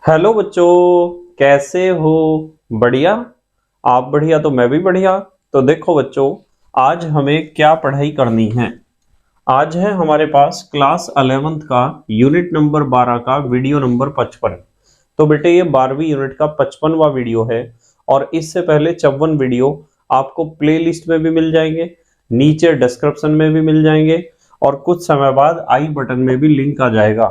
Hello बच्चों, कैसे हो? बढ़िया। आप बढ़िया तो मैं भी बढ़िया। तो देखो बच्चों, आज हमें क्या पढ़ाई करनी है। आज है हमारे पास क्लास 11th का यूनिट नंबर 12 का वीडियो नंबर 55। तो बेटे ये 12वीं यूनिट का 55वां वीडियो है और इससे पहले 54 वीडियो आपको प्लेलिस्ट में भी मिल जाएंगे, नीचे डिस्क्रिप्शन में भी मिल जाएंगे और कुछ समय बाद आई बटन में भी लिंक आ जाएगा,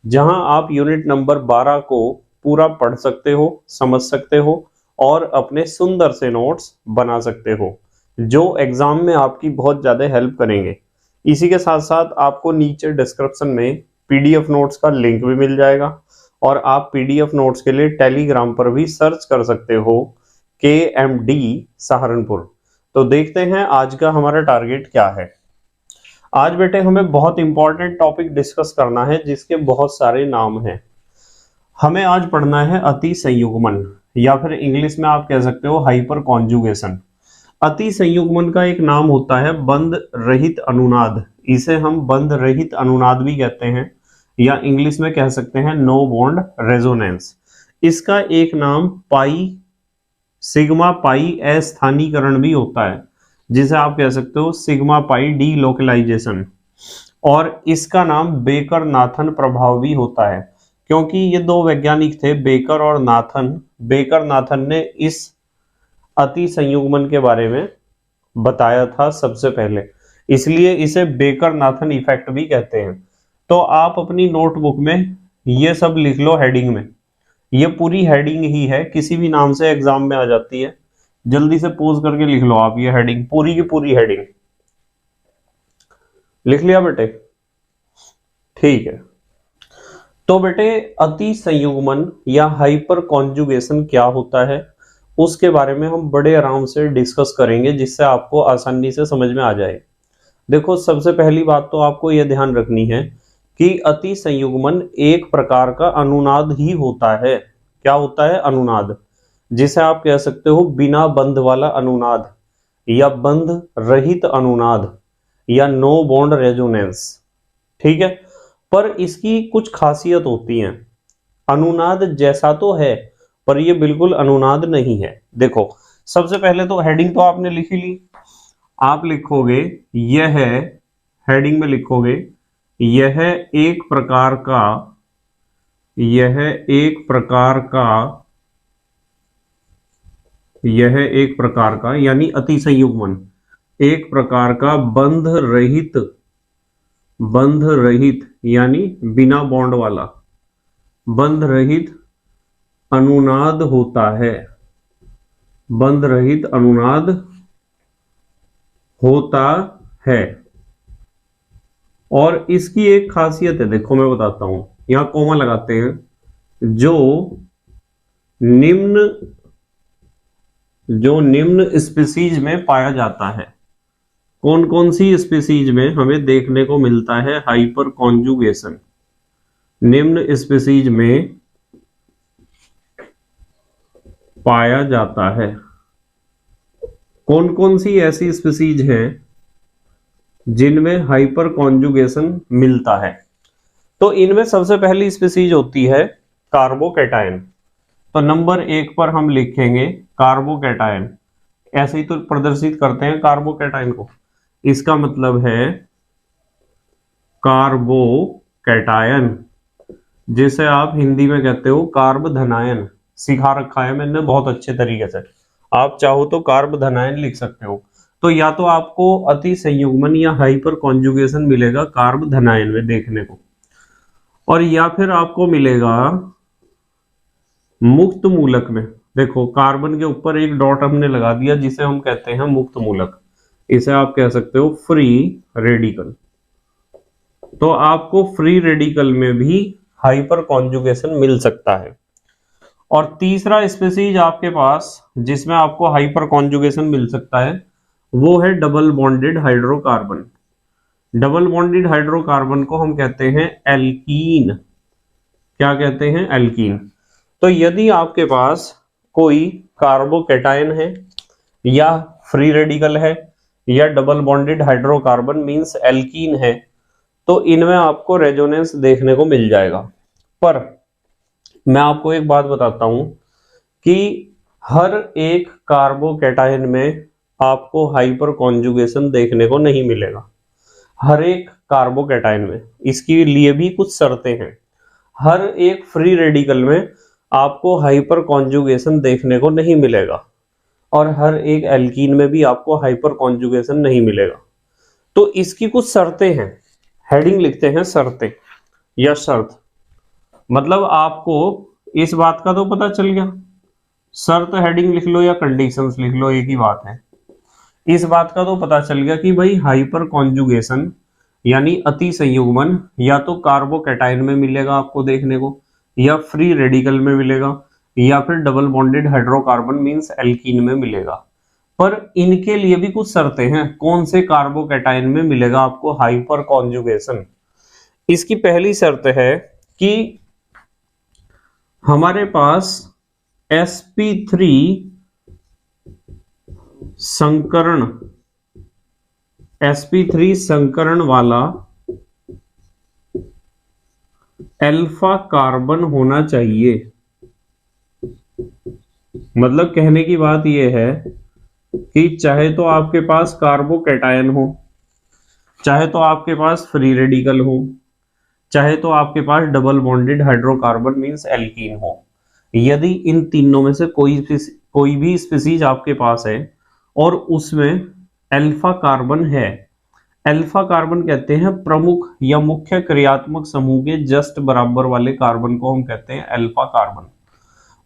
जहां आप यूनिट नंबर 12 को पूरा पढ़ सकते हो, समझ सकते हो और अपने सुंदर से नोट्स बना सकते हो, जो एग्जाम में आपकी बहुत ज़्यादा हेल्प करेंगे। इसी के साथ साथ आपको नीचे डिस्क्रिप्शन में पीडीएफ नोट्स का लिंक भी मिल जाएगा और आप पीडीएफ नोट्स के लिए टेलीग्राम पर भी सर्च कर सकते हो KMD सहारनपुर। तो देखते हैं आज का हमारा टारगेट क्या है। आज बेटे हमें बहुत इंपॉर्टेंट टॉपिक डिस्कस करना है जिसके बहुत सारे नाम हैं। हमें आज पढ़ना है अति संयुग्मन, या फिर इंग्लिश में आप कह सकते हो हाइपर कॉन्जुगेशन। अति संयुग्मन का एक नाम होता है बंध रहित अनुनाद। इसे हम बंध रहित अनुनाद भी कहते हैं, या इंग्लिश में कह सकते हैं नो बॉन्ड रेजोनेंस। इसका एक नाम पाई सिग्मा पाई अस्थानीकरण भी होता है, जिसे आप कह सकते हो सिग्मा पाई डी लोकलाइजेशन। और इसका नाम बेकर नाथन प्रभाव भी होता है, क्योंकि ये दो वैज्ञानिक थे, बेकर और नाथन। बेकर नाथन ने इस अति संयुग्मन के बारे में बताया था सबसे पहले, इसलिए इसे बेकर नाथन इफेक्ट भी कहते हैं। तो आप अपनी नोटबुक में ये सब लिख लो हेडिंग में। ये पूरी हेडिंग ही है, किसी भी नाम से एग्जाम में आ जाती है। जल्दी से पोज करके लिख लो आप ये हेडिंग, पूरी की पूरी हेडिंग लिख लिया बेटे? ठीक है। तो बेटे अति संयुग्मन या हाइपर कॉन्जुगेशन क्या होता है, उसके बारे में हम बड़े आराम से डिस्कस करेंगे, जिससे आपको आसानी से समझ में आ जाए। देखो, सबसे पहली बात तो आपको यह ध्यान रखनी है कि अति संयुग्मन एक प्रकार का अनुनाद ही होता है। क्या होता है? अनुनाद, जिसे आप कह सकते हो बिना बंध वाला अनुनाद, या बंध रहित अनुनाद, या नो बॉन्ड रेजोनेंस। ठीक है, पर इसकी कुछ खासियत होती हैं। अनुनाद जैसा तो है, पर यह बिल्कुल अनुनाद नहीं है। देखो, सबसे पहले तो हेडिंग तो आपने लिख ही ली। आप लिखोगे, यह हेडिंग में लिखोगे यह एक प्रकार का, यह एक प्रकार का, यह एक प्रकार का यानी अति संयुग्मन एक प्रकार का बंध रहित, बंध रहित यानी बिना बॉन्ड वाला, बंध रहित अनुनाद होता है। बंध रहित अनुनाद होता है। और इसकी एक खासियत है, देखो मैं बताता हूं, यहां कोमा लगाते हैं। जो निम्न स्पीसीज में पाया जाता है। कौन कौन सी स्पीसीज में हमें देखने को मिलता है हाइपर कॉन्जुगेशन? निम्न स्पीसीज में पाया जाता है। कौन कौन सी ऐसी स्पीसीज हैं जिनमें हाइपर कॉन्जुगेशन मिलता है? तो इनमें सबसे पहली स्पीसीज होती है कार्बोकैटायन। तो नंबर 1 पर हम लिखेंगे कार्बोकैटायन। ऐसे ही तो प्रदर्शित करते हैं कार्बोकैटायन को। इसका मतलब है कार्बोकैटायन, जिसे आप हिंदी में कहते हो कार्ब धनायन। सिखा रखा है मैंने बहुत अच्छे तरीके से। आप चाहो तो कार्ब धनायन लिख सकते हो। तो या तो आपको अति संयुग्मन या हाइपर कॉन्जुगेशन मिलेगा कार्ब धनायन में देखने को, और या फिर आपको मिलेगा मुक्त मूलक में। देखो, कार्बन के ऊपर एक डॉट हमने लगा दिया, जिसे हम कहते हैं मुक्त मूलक। इसे आप कह सकते हो फ्री रेडिकल। तो आपको फ्री रेडिकल में भी हाइपर कॉन्जुगेशन मिल सकता है। और तीसरा स्पीसीज आपके पास जिसमें आपको हाइपर कॉन्जुगेशन मिल सकता है, वो है double bonded hydrocarbon. Double bonded hydrocarbon को हम कहते हैं एल्कीन। क्या कहते हैं? एल्कीन। तो यदि आपके पास कोई कार्बोकैटायन है, या फ्री रेडिकल है, या double bonded hydrocarbon means alkene है, तो इनमें आपको रेजोनेंस देखने को मिल जाएगा। पर मैं आपको एक बात बताता हूं कि हर एक कार्बोकैटायन में आपको हाइपर कॉन्जुगेशन देखने को नहीं मिलेगा। हर एक कार्बोकैटायन में, इसके लिए भी कुछ शर्तें हैं। हर एक फ्री रेडिकल में आपको हाइपर कॉन्जुगेशन देखने को नहीं मिलेगा और हर एक एल्कीन में भी आपको हाइपर कॉन्जुगेशन नहीं मिलेगा। तो इसकी कुछ शर्तें हैं, हेडिंग लिखते हैं शर्तें या शर्त। मतलब आपको इस बात का तो पता चल गया, शर्त हेडिंग लिख लो या कंडीशंस लिख लो, एक ही बात है। इस बात का तो पता चल गया कि भाई हाइपर कॉन्जुगेशन यानी अति संयुग्मन या तो कार्बोकैटायन में मिलेगा आपको देखने को, या फ्री रेडिकल में मिलेगा, या फिर double bonded hydrocarbon means alkene में मिलेगा। पर इनके लिए भी कुछ शर्तें हैं, कौन से कार्बोकैटायन में मिलेगा आपको हाइपर कॉन्जुगेशन। इसकी पहली शर्त है कि हमारे पास sp3 संकरण वाला अल्फा कार्बन होना चाहिए। मतलब कहने की बात यह है कि चाहे तो आपके पास कार्बोकैटायन हो, चाहे तो आपके पास फ्री रेडिकल हो, चाहे तो आपके पास double bonded hydrocarbon means alkene हो, यदि इन तीनों में से कोई भी स्पीसीज आपके पास है और उसमें अल्फा कार्बन है, अल्फा कार्बन कहते हैं प्रमुख या मुख्य क्रियात्मक समूह के जस्ट बराबर वाले कार्बन को हम कहते हैं अल्फा कार्बन,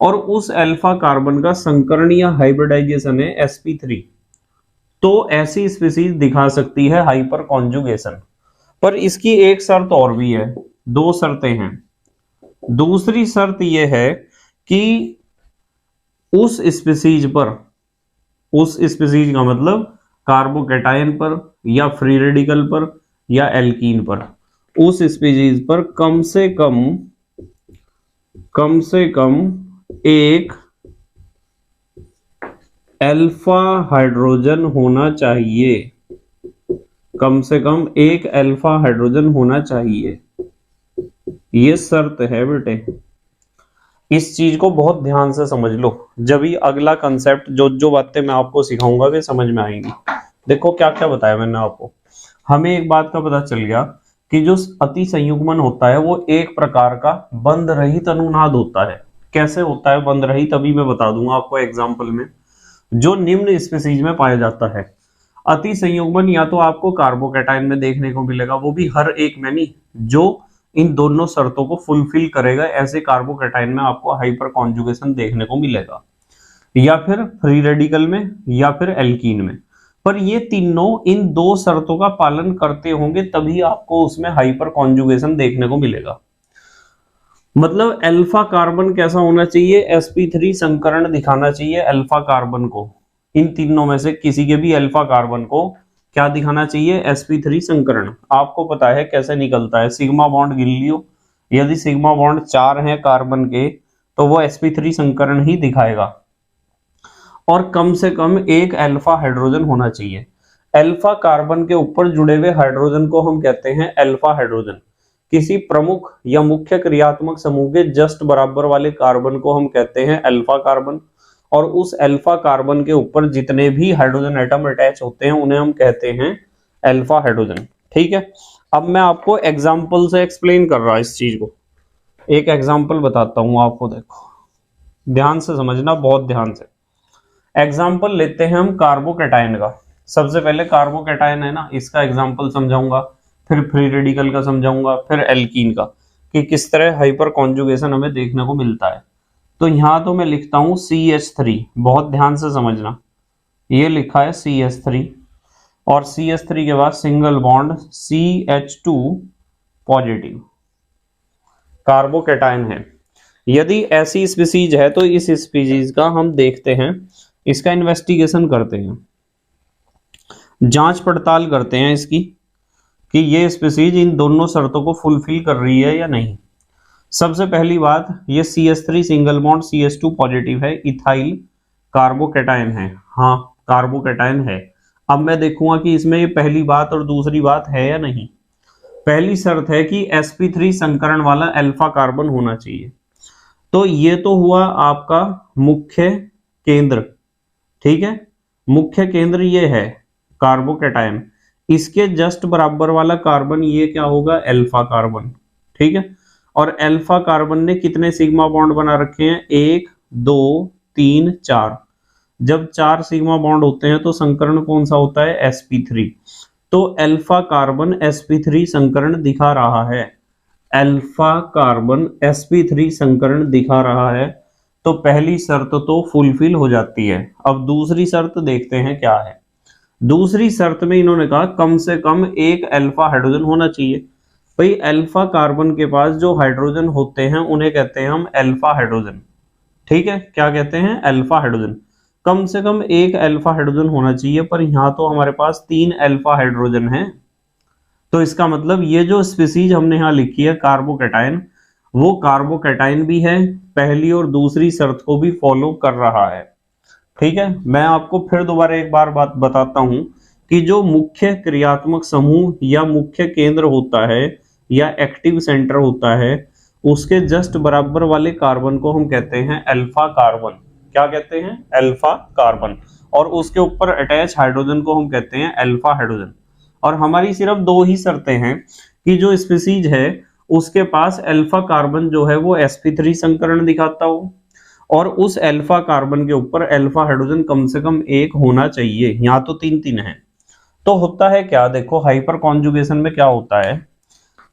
और उस अल्फा कार्बन का संकरण या हाइब्रिडाइजेशन है sp3, तो ऐसी स्पीसीज दिखा सकती है हाइपर कॉन्जुगेशन। पर इसकी एक शर्त और भी है, दो शर्तें हैं। दूसरी शर्त यह है कि उस स्पीसीज का मतलब कार्बोकैटायन पर या फ्री रेडिकल पर या एल्कीन पर, उस स्पीसीज पर कम से कम एक अल्फा हाइड्रोजन होना चाहिए, कम से कम एक अल्फा हाइड्रोजन होना चाहिए। ये शर्त है बेटे, इस चीज को बहुत ध्यान से समझ लो, जब ही अगला कंसेप्ट जो बातें मैं आपको सिखाऊंगा वे समझ में आएंगी। देखो क्या क्या बताया मैंने आपको। हमें एक बात का पता चल गया कि जो अति संयुग्मन होता है वो एक प्रकार का बंध रहित अनुनाद होता है। कैसे होता है बंध रहित, अभी मैं बता दूंगा आपको एग्जाम्पल में। जो निम्न स्पीसीज में पाया जाता है अति संयुग्मन, या तो आपको कार्बोकैटायन में देखने को मिलेगा, वो भी हर एक में नहीं, जो इन दोनों शर्तों को फुलफिल करेगा ऐसे कार्बोकैटायन में आपको हाइपर कॉन्जुगेशन देखने को मिलेगा, या फिर फ्री रेडिकल में या फिर एल्कीन में। पर ये तीनों इन दो शर्तों का पालन करते होंगे तभी आपको उसमें हाइपर कॉन्जुगेशन देखने को मिलेगा। मतलब अल्फा कार्बन कैसा होना चाहिए, sp3 संकरण दिखाना चाहिए अल्फा कार्बन को। इन तीनों में से किसी के भी अल्फा कार्बन को क्या दिखाना चाहिए, sp3 संकरण। आपको पता है कैसे निकलता है, सिग्मा बॉन्ड गिन लियो, यदि सिग्मा बॉन्ड 4 है कार्बन के तो वो sp3 संकरण ही दिखाएगा, और कम से कम एक अल्फा हाइड्रोजन होना चाहिए। अल्फा कार्बन के ऊपर जुड़े हुए हाइड्रोजन को हम कहते हैं अल्फा हाइड्रोजन। किसी प्रमुख या मुख्य क्रियात्मक समूह के जस्ट बराबर वाले कार्बन को हम कहते हैं अल्फा कार्बन, और उस अल्फा कार्बन के ऊपर जितने भी हाइड्रोजन एटम अटैच होते हैं उन्हें हम कहते हैं अल्फा हाइड्रोजन। ठीक है, अब मैं आपको एग्जांपल से एक्सप्लेन कर रहा इस चीज को। एक एग्जांपल बताता हूं आपको, देखो ध्यान से समझना, बहुत ध्यान से। एग्जांपल लेते हैं हम कार्बोकैटायन का। सबसे पहले कार्बोकैटायन है ना, इसका एग्जांपल समझाऊंगा, फिर फ्री रेडिकल का समझाऊंगा, फिर एल्कीन का, कि किस तरह हाइपर कॉन्जुगेशन हमें देखने को मिलता है। तो यहां तो मैं लिखता हूं CH3, बहुत ध्यान से समझना, ये लिखा है CH3, और CH3 के बाद single bond CH2 positive carbocation है। यदि ऐसी स्पीसीज है तो इस स्पीसीज का हम देखते हैं, इसका इन्वेस्टिगेशन करते हैं, जांच पड़ताल करते हैं इसकी कि ये स्पीसीज इन दोनों शर्तों को फुलफिल कर रही है या नहीं। सबसे पहली बात, ये CH3 single bond CH2 positive है, इथाइल कार्बोकैटायन है। हाँ कार्बोकैटायन है। अब मैं देखूंगा कि इसमें ये पहली बात और दूसरी बात है या नहीं। पहली शर्त है कि sp3 संकरण वाला अल्फा कार्बन होना चाहिए। तो ये तो हुआ आपका मुख्य केंद्र, ठीक है। मुख्य केंद्र ये है कार्बोकैटायन, इसके जस्ट बराबर वाला कार्बन ये क्या होगा, अल्फा कार्बन, ठीक है। और अल्फा कार्बन ने कितने सिग्मा बॉन्ड बना रखे हैं, 1 2 3 4। जब 4 सिग्मा बॉन्ड होते हैं तो संकरण कौन सा होता है, sp3। तो अल्फा कार्बन sp3 संकरण दिखा रहा है, अल्फा कार्बन sp3 संकरण दिखा रहा है। तो पहली शर्त तो फुलफिल हो जाती है। अब दूसरी शर्त देखते हैं क्या है। दूसरी शर्त में इन्होंने कहा कम से कम एक अल्फा हाइड्रोजन होना चाहिए। भाई अल्फा कार्बन के पास जो हाइड्रोजन होते हैं उन्हें कहते हैं हम अल्फा हाइड्रोजन, ठीक है। क्या कहते हैं, अल्फा हाइड्रोजन। कम से कम एक अल्फा हाइड्रोजन होना चाहिए, पर यहां तो हमारे पास 3 अल्फा हाइड्रोजन है। तो इसका मतलब ये जो स्पीसीज हमने यहां लिखी है कार्बोकैटायन, वो कार्बोकैटायन भी है, पहली और दूसरी शर्त को भी फॉलो कर रहा है, ठीक है। मैं आपको फिर दोबारा एक बार बात बताता हूं कि जो मुख्य क्रियात्मक समूह या मुख्य केंद्र होता है या एक्टिव सेंटर होता है, उसके जस्ट बराबर वाले कार्बन को हम कहते हैं अल्फा कार्बन। क्या कहते हैं, अल्फा कार्बन। और उसके ऊपर अटैच हाइड्रोजन को हम कहते हैं अल्फा हाइड्रोजन। और हमारी सिर्फ 2 ही शर्तें हैं कि जो स्पीसीज है उसके पास अल्फा कार्बन जो है वो sp3 संकरण दिखाता हो, और उस अल्फा कार्बन के ऊपर अल्फा हाइड्रोजन कम से कम एक होना चाहिए। यहां तो 3 है। तो होता है क्या, देखो हाइपर कॉन्जुगेशन में क्या होता है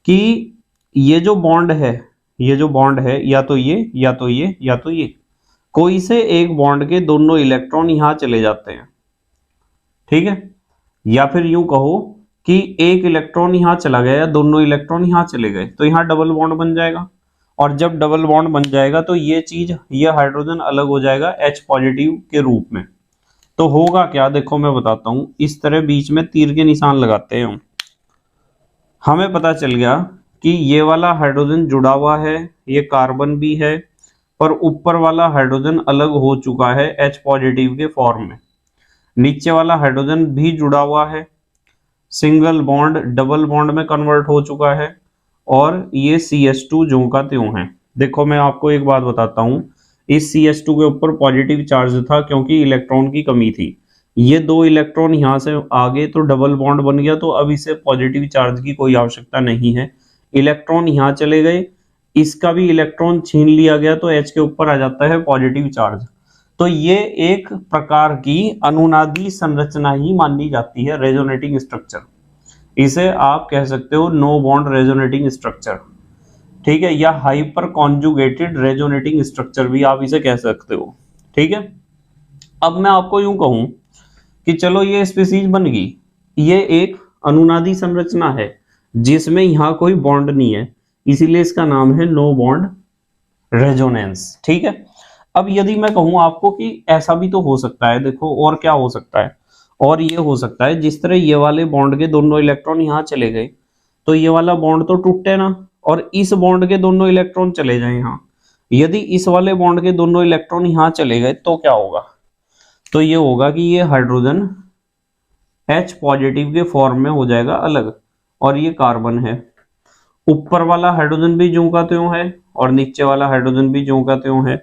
कि ये जो बॉन्ड है, ये जो बॉन्ड है या तो ये या तो ये या तो ये, कोई से एक बॉन्ड के दोनों इलेक्ट्रॉन यहां चले जाते हैं, ठीक है। या फिर यूं कहो कि एक इलेक्ट्रॉन यहां चला गया या दोनों इलेक्ट्रॉन यहां चले गए, तो यहां डबल बॉन्ड बन जाएगा। और जब डबल बॉन्ड बन जाएगा तो ये चीज, ये हाइड्रोजन अलग हो जाएगा H पॉजिटिव के रूप में। तो होगा क्या, देखो मैं बताता हूं। इस तरह बीच में तीर के निशान लगाते हैं, हमें पता चल गया कि ये वाला हाइड्रोजन जुड़ा हुआ है, ये कार्बन भी है, पर ऊपर वाला हाइड्रोजन अलग हो चुका है H पॉजिटिव के फॉर्म में। नीचे वाला हाइड्रोजन भी जुड़ा हुआ है, सिंगल बॉन्ड डबल बॉन्ड में कन्वर्ट हो चुका है, और ये CH2 ज्यों का त्यों है। देखो मैं आपको एक बात बताता हूं, इस CH2 के ऊपर पॉजिटिव चार्ज था क्योंकि इलेक्ट्रॉन की कमी थी। ये 2 इलेक्ट्रॉन यहां से आगे तो डबल बॉन्ड बन गया, तो अब इसे पॉजिटिव चार्ज की कोई आवश्यकता नहीं है। इलेक्ट्रॉन यहां चले गए, इसका भी इलेक्ट्रॉन छीन लिया गया, तो H के ऊपर आ जाता है पॉजिटिव चार्ज। तो ये एक प्रकार की अनुनादी संरचना ही मानी जाती है, रेजोनेटिंग स्ट्रक्चर। इसे आप कह सकते हो नो बॉन्ड रेजोनेटिंग स्ट्रक्चर, ठीक है, या हाइपर कॉन्जुगेटेड रेजोनेटिंग स्ट्रक्चर भी आप इसे कह सकते हो, ठीक है। अब मैं आपको यूं कहूं कि चलो ये स्पीसीज बन गई, ये एक अनुनादी संरचना है जिसमें यहां कोई बॉन्ड नहीं है, इसीलिए इसका नाम है नो बॉन्ड रेजोनेंस, ठीक है। अब यदि मैं कहूं आपको कि ऐसा भी तो हो सकता है, देखो और क्या हो सकता है, और ये हो सकता है जिस तरह ये वाले बॉन्ड के दोनों इलेक्ट्रॉन यहां चले गए तो ये वाला बॉन्ड तो टूटे ना, और इस बॉन्ड के दोनों इलेक्ट्रॉन चले जाए यहां। यदि इस वाले बॉन्ड के दोनों इलेक्ट्रॉन यहां चले गए तो क्या होगा, तो ये होगा कि ये हाइड्रोजन H पॉजिटिव के फॉर्म में हो जाएगा अलग, और ये कार्बन है। ऊपर वाला हाइड्रोजन भी ज्यों का त्यों है और नीचे वाला हाइड्रोजन भी ज्यों का त्यों है,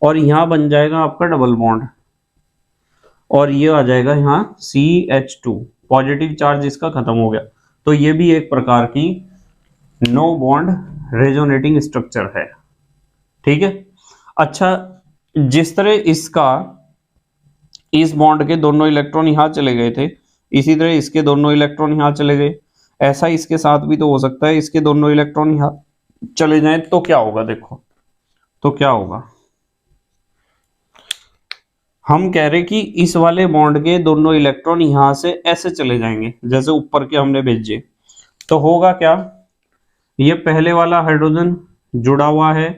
और यहां बन जाएगा आपका डबल बॉन्ड, और ये आ जाएगा यहाँ CH2, पॉजिटिव चार्ज इसका खत्म हो गया। तो ये भी एक प्रकार की नो बॉन्ड रेजोनेटिंग स्ट्रक्चर है, ठीक है। अच्छा, जिस तरह इसका, इस बॉन्ड के दोनों इलेक्ट्रॉन यहां चले गए थे, इसी तरह इसके दोनों इलेक्ट्रॉन यहां चले गए, ऐसा इसके साथ भी तो हो सकता है, इसके दोनों इलेक्ट्रॉन यहां चले जाएं तो क्या होगा, देखो तो क्या होगा। हम कह रहे कि इस वाले बॉन्ड के दोनों इलेक्ट्रॉन यहां से ऐसे चले जाएंगे जैसे ऊपर के हमने भेजे, तो होगा क्या, ये पहले वाला हाइड्रोजन जुड़ा हुआ है,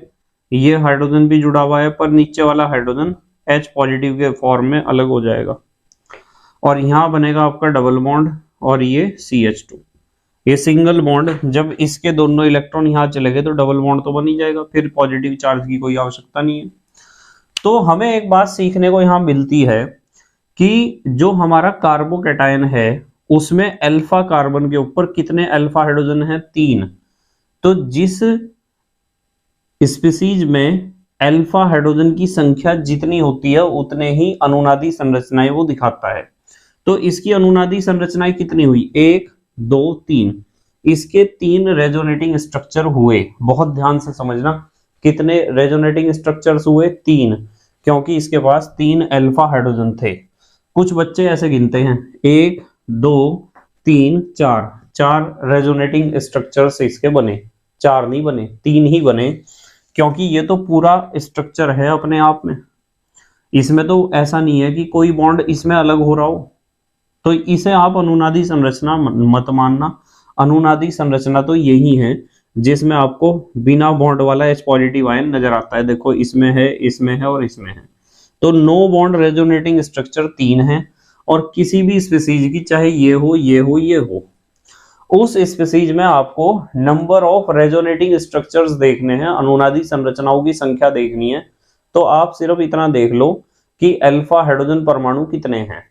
ये हाइड्रोजन भी जुड़ा हुआ है, पर नीचे वाला हाइड्रोजन H पॉजिटिव के फॉर्म में अलग हो जाएगा, और यहां बनेगा आपका डबल बॉन्ड, और ये CH2। ये सिंगल बॉन्ड, जब इसके दोनों इलेक्ट्रॉन यहां चले गए तो डबल बॉन्ड तो बन ही जाएगा, फिर पॉजिटिव चार्ज की कोई आवश्यकता नहीं है। तो हमें एक बात सीखने को यहां मिलती है कि जो हमारा कार्बोकैटायन है उसमें अल्फा कार्बन के ऊपर कितने अल्फा हाइड्रोजन है, 3। तो जिस स्पीसीज में अल्फा हाइड्रोजन की संख्या जितनी होती है उतने ही अनुनादी संरचनाएं वो दिखाता है। तो इसकी अनुनादी संरचनाएं कितनी हुई, 1 2 3, इसके 3 रेजोनेटिंग स्ट्रक्चर हुए। बहुत ध्यान से समझना, कितने रेजोनेटिंग स्ट्रक्चर्स हुए, 3, क्योंकि इसके पास 3 अल्फा हाइड्रोजन थे। कुछ बच्चे ऐसे गिनते हैं 1 2 3 4, 4 रेजोनेटिंग स्ट्रक्चर्स इसके बने, 4 नहीं बने, 3 ही बने, क्योंकि ये तो पूरा स्ट्रक्चर है अपने आप में। इसमें तो ऐसा नहीं है कि कोई बॉन्ड इसमें अलग हो रहा हो, तो इसे आप अनुनादी संरचना मत मानना। अनुनादी संरचना तो यही है जिसमें आपको बिना बॉन्ड वाला H पॉजिटिव आयन नजर आता है। देखो इसमें है, इसमें है और इसमें है। तो नो बॉन्ड रेजोनेटिंग स्ट्रक्चर 3 है, और किसी भी स्पीसीज की, चाहे ये हो ये हो ये हो, उस स्पीसीज में आपको नंबर ऑफ रेजोनेटिंग स्ट्रक्चर्स देखने हैं, अनुनादी संरचनाओं की संख्या देखनी है। तो आप सिर्फ इतना देख लो कि अल्फा हाइड्रोजन परमाणु कितने हैं,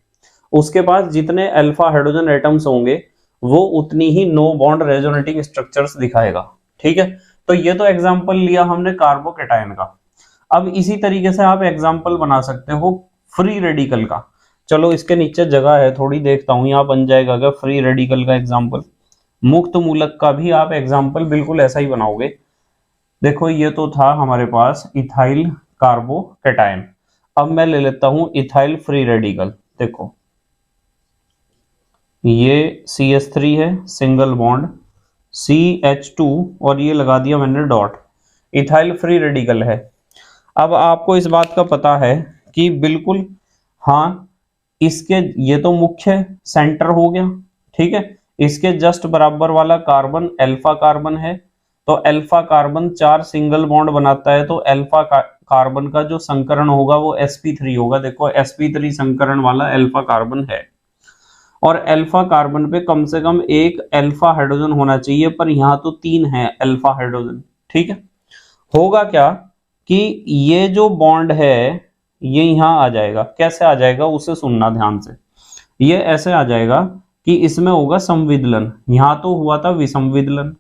उसके पास जितने अल्फा हाइड्रोजन एटम्स होंगे वो उतनी ही नो बॉन्ड रेजोनेटिंग स्ट्रक्चर्स दिखाएगा। ठीक है, तो ये तो एग्जांपल लिया हमने कार्बोकैटायन का। अब इसी तरीके से आप एग्जांपल बना सकते हो फ्री रेडिकल का। चलो इसके नीचे जगह है थोड़ी, देखता हूं यहां बन जाएगा क्या फ्री रेडिकल का एग्जांपल। मुक्त मूलक का भी आप एग्जांपल बिल्कुल ऐसा ही बनाओगे। देखो ये तो था हमारे पास इथाइल कार्बोकैटायन, अब मैं ले लेता हूं इथाइल फ्री रेडिकल। देखो ये CH3 है, सिंगल बॉन्ड CH2, और ये लगा दिया मैंने डॉट, इथाइल फ्री रेडिकल है। अब आपको इस बात का पता है कि बिल्कुल हाँ, इसके ये तो मुख्य सेंटर हो गया, ठीक है, इसके जस्ट बराबर वाला कार्बन अल्फा कार्बन है, तो अल्फा कार्बन 4 सिंगल बॉन्ड बनाता है, तो अल्फा कार्बन का जो संकरण होगा वो sp3 होगा। देखो sp3 संकरण वाला अल्फा कार्बन है, और अल्फा कार्बन पे कम से कम एक अल्फा हाइड्रोजन होना चाहिए, पर यहां तो 3 है अल्फा हाइड्रोजन। ठीक है, होगा क्या कि ये जो बॉन्ड है ये यहां आ जाएगा। कैसे आ जाएगा उसे सुनना ध्यान से। ये ऐसे आ जाएगा कि इसमें होगा संविदलन, यहां तो हुआ था विसंविदलन,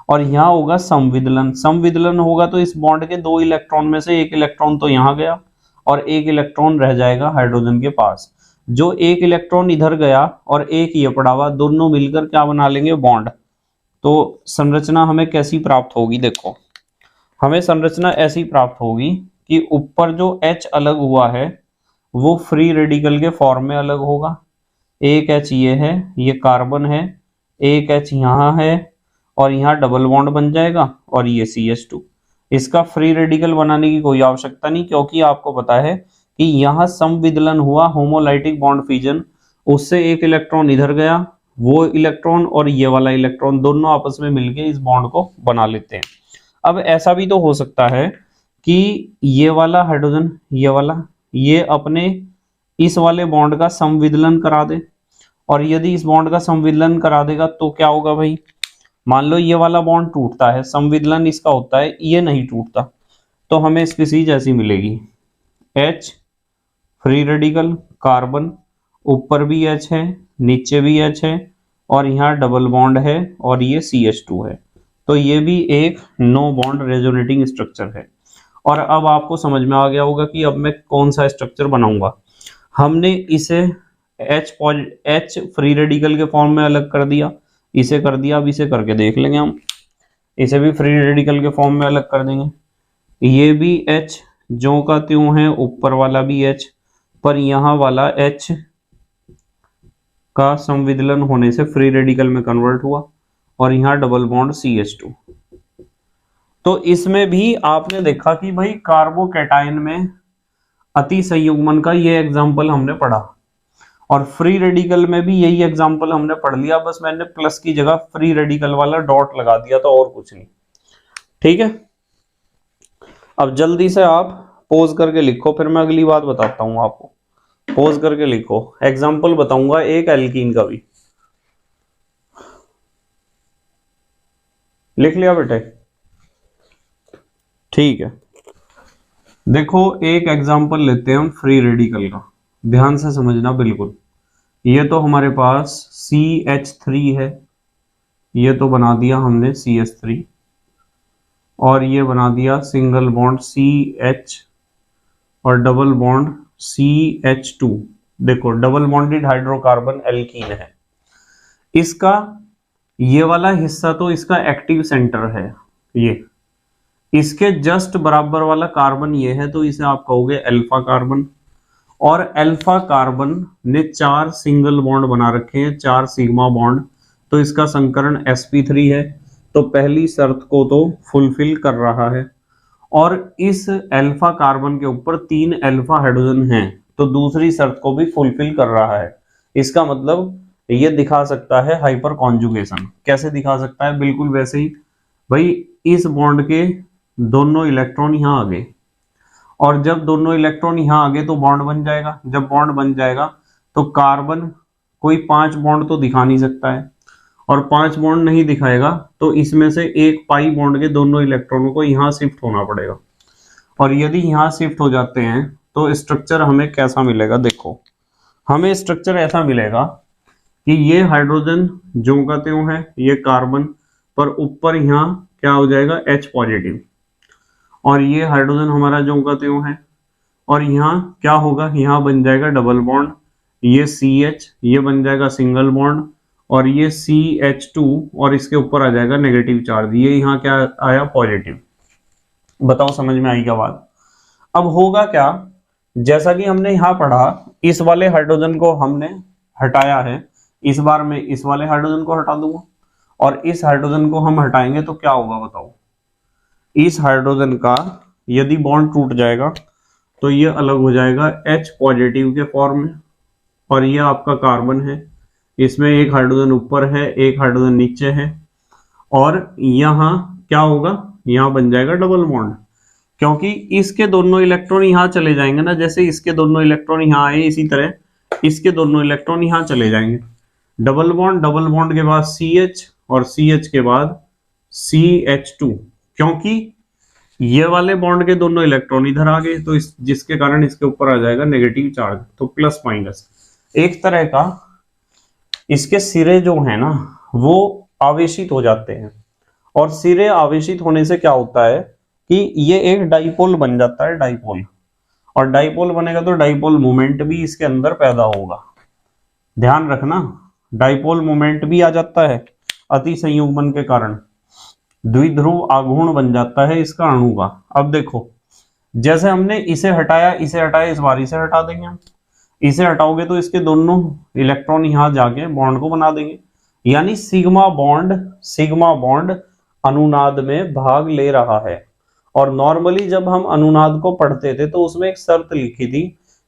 और यहां होगा संविदलन। संविदलन होगा तो इस बॉन्ड के 2 इलेक्ट्रॉन में से 1 इलेक्ट्रॉन तो यहां गया, और 1 इलेक्ट्रॉन रह जाएगा हाइड्रोजन के पास। जो 1 इलेक्ट्रॉन इधर गया और 1 ये पड़ा हुआ, दोनों मिलकर क्या बना लेंगे, बॉन्ड। तो संरचना हमें कैसी प्राप्त होगी, देखो हमें संरचना ऐसी प्राप्त होगी कि ऊपर जो H अलग हुआ है वो फ्री रेडिकल के फॉर्म में अलग होगा। एक H ये है, ये कार्बन है, एक H यहाँ है, और यहाँ डबल बॉन्ड बन जाएगा, और ये CH2। इसका फ्री रेडिकल बनाने की कोई आवश्यकता नहीं, क्योंकि आपको पता है कि यहाँ संविदलन हुआ, होमोलाइटिक बॉन्ड फिजन, उससे 1 इलेक्ट्रॉन इधर गया, वो इलेक्ट्रॉन और ये वाला इलेक्ट्रॉन दोनों आपस में मिलके इस बॉन्ड को बना लेते हैं। अब ऐसा भी तो हो सकता है कि ये वाला हाइड्रोजन, ये वाला, ये अपने इस वाले बॉन्ड का संविदलन करा दे, और यदि इस बॉन्ड का संविदलन करा देगा तो क्या होगा भाई, मान लो ये वाला बॉन्ड टूटता है, संविदलन इसका होता है, ये नहीं टूटता, तो हमें स्पीसीज ऐसी मिलेगी, H फ्री रेडिकल कार्बन, ऊपर भी H है, नीचे भी H है, और यहाँ डबल बॉन्ड है, और ये CH2 है। तो ये भी एक नो बॉन्ड रेजोनेटिंग स्ट्रक्चर है। और अब आपको समझ में आ गया होगा कि अब मैं कौन सा स्ट्रक्चर बनाऊंगा। हमने इसे H फ्री रेडिकल के फॉर्म में अलग कर दिया, इसे कर दिया, अब इसे करके देख लेंगे हम, इसे भी फ्री रेडिकल के फॉर्म में अलग कर देंगे। ये भी H जो का त्यों है, ऊपर वाला भी H, पर यहाँ वाला H का संविदलन होने से फ्री रेडिकल में कन्वर्ट हुआ, और यहाँ डबल बॉन्ड CH2। तो इसमें भी आपने देखा कि भाई कार्बोकैटायन में अति संयुग्मन का ये एग्जाम्पल हमने पढ़ा, और फ्री रेडिकल में भी यही एग्जाम्पल हमने पढ़ लिया, बस मैंने प्लस की जगह फ्री रेडिकल वाला डॉट लगा दिया था, और कुछ नहीं। ठीक है, अब जल्दी से आप पोज करके लिखो, फिर मैं अगली बात बताता हूं आपको। पोज करके लिखो, एग्जाम्पल बताऊंगा एक एल्कीन का भी। लिख लिया बेटे, ठीक है। देखो एक एग्जाम्पल लेते हैं हम फ्री रेडिकल का, ध्यान से समझना बिल्कुल। ये तो हमारे पास CH3 है, ये तो बना दिया हमने CH3, और ये बना दिया सिंगल बॉन्ड CH और डबल बॉन्ड CH2। देखो डबल बॉन्डेड हाइड्रोकार्बन एल्कीन है। इसका ये वाला हिस्सा तो इसका एक्टिव सेंटर है, ये इसके जस्ट बराबर वाला कार्बन ये है, तो इसे आप कहोगे अल्फा कार्बन। और अल्फा कार्बन ने 4 सिंगल बॉन्ड बना रखे हैं, 4 सिग्मा बॉन्ड, तो इसका संकरण sp3 है। तो पहली शर्त को तो फुलफिल कर रहा है। और इस अल्फा कार्बन के ऊपर 3 अल्फा हाइड्रोजन हैं, तो दूसरी शर्त को भी फुलफिल कर रहा है। इसका मतलब ये दिखा सकता है हाइपर कॉन्जुगेशन। कैसे दिखा सकता है? बिल्कुल वैसे ही भाई, इस बॉन्ड के दोनों इलेक्ट्रॉन यहां आ गए, और जब दोनों इलेक्ट्रॉन यहां आ गए तो बॉन्ड बन जाएगा। जब बॉन्ड बन जाएगा तो कार्बन कोई 5 बॉन्ड तो दिखा नहीं सकता है, और 5 बॉन्ड नहीं दिखाएगा तो इसमें से एक पाई बॉन्ड के दोनों इलेक्ट्रॉनों को यहां शिफ्ट होना पड़ेगा। और यदि यहां शिफ्ट हो जाते हैं तो स्ट्रक्चर हमें कैसा मिलेगा? देखो, हमें स्ट्रक्चर ऐसा मिलेगा कि ये हाइड्रोजन ज्यों का त्यों है, ये कार्बन पर ऊपर यहाँ क्या हो जाएगा? H positive. और ये हाइड्रोजन हमारा ज्यों का त्यों है, और यहाँ क्या होगा? यहाँ बन जाएगा डबल बॉन्ड, ये CH, ये बन जाएगा सिंगल बॉन्ड, और ये CH2, और इसके ऊपर आ जाएगा नेगेटिव चार्ज। ये यहाँ क्या आया? पॉजिटिव। बताओ समझ में आई क्या बात? अब होगा क्या? जैसा कि हमने यहाँ पढ़ा, इस वाले हाइड्रोजन को हमने हटाया है, इस बार मैं इस वाले हाइड्रोजन को हटा दूंगा, और इस हाइड्रोजन को हम हटाएंगे तो क्या होगा बताओ? इस हाइड्रोजन का यदि बॉन्ड टूट जाएगा तो ये अलग हो जाएगा H पॉजिटिव के फॉर्म में, और ये आपका कार्बन है, इसमें एक हाइड्रोजन ऊपर है, एक हाइड्रोजन नीचे है, और यहाँ क्या होगा? यहाँ बन जाएगा डबल बॉन्ड, क्योंकि इसके दोनों इलेक्ट्रॉन यहाँ चले जाएंगे ना। जैसे इसके दोनों इलेक्ट्रॉन यहाँ आए, इसी तरह इसके दोनों इलेक्ट्रॉन यहाँ चले जाएंगे। डबल बॉन्ड के बाद CH, और CH के बाद CH2, क्योंकि ये वाले बॉन्ड के दोनों इलेक्ट्रॉन इधर आ गए, तो जिसके कारण इसके ऊपर आ जाएगा नेगेटिव चार्ज। तो प्लस माइनस एक तरह का इसके सिरे जो है ना वो आवेशित हो जाते हैं, और सिरे आवेशित होने से क्या होता है कि ये एक डाइपोल बन जाता है, डाइपोल। और डाइपोल बनेगा तो डाइपोल मोमेंट भी इसके अंदर पैदा होगा। ध्यान रखना, डाइपोल मोमेंट भी आ जाता है अति संयुग्मन के कारण, द्विध्रुव आघूर्ण बन जाता है इसका अणु का। अब देखो, जैसे हमने इसे हटाया, इस बार इसे हटा देंगे हम। इसे हटाओगे तो इसके दोनों इलेक्ट्रॉन यहां जाके बॉन्ड को बना देंगे, यानी सिग्मा बॉन्ड अनुनाद में भाग ले रहा है। और नॉर्मली जब हम अनुनाद को पढ़ते थे तो उसमें एक शर्त लिखी थी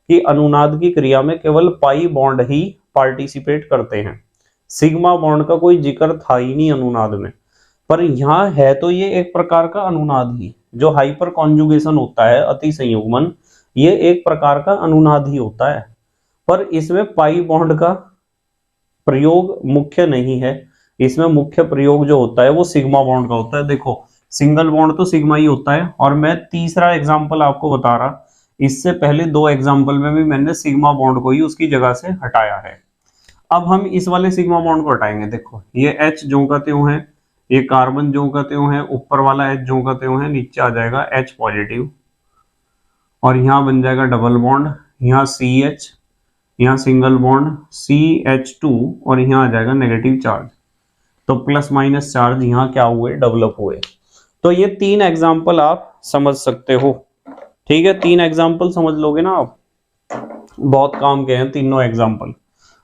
कि अनुनाद की क्रिया में केवल पाई बॉन्ड ही पार्टिसिपेट करते हैं, सिग्मा बॉन्ड का कोई जिक्र था ही नहीं अनुनाद में। पर यहाँ है तो ये एक प्रकार का अनुनाद ही, जो हाइपर कॉन्जुगेशन होता है, अति संयुग्मन, ये एक प्रकार का अनुनाद ही होता है। पर इसमें पाई बॉन्ड का प्रयोग मुख्य नहीं है, इसमें मुख्य प्रयोग जो होता है वो सिग्मा बॉन्ड का होता है। देखो, सिंगल बॉन्ड तो सिग्मा ही होता है, और मैं तीसरा एग्जांपल आपको बता रहा, इससे पहले 2 एग्जांपल में भी मैंने सिग्मा बॉन्ड को ही उसकी जगह से हटाया है। अब हम इस वाले सिग्मा बॉन्ड को हटाएंगे। देखो, ये H ज्यों का त्यों है, ये कार्बन ज्यों का त्यों है, ऊपर वाला H ज्यों का त्यों है, नीचे आ जाएगा H पॉजिटिव, और यहाँ बन जाएगा डबल बॉन्ड, यहाँ CH, यहाँ सिंगल बॉन्ड CH2, और यहाँ आ जाएगा नेगेटिव चार्ज। तो प्लस माइनस चार्ज यहाँ क्या हुए? डेवलप हुए। तो ये 3 एग्जाम्पल आप समझ सकते हो, ठीक है? 3 एग्जाम्पल समझ लोगे ना आप, बहुत काम के हैं तीनों एग्जाम्पल।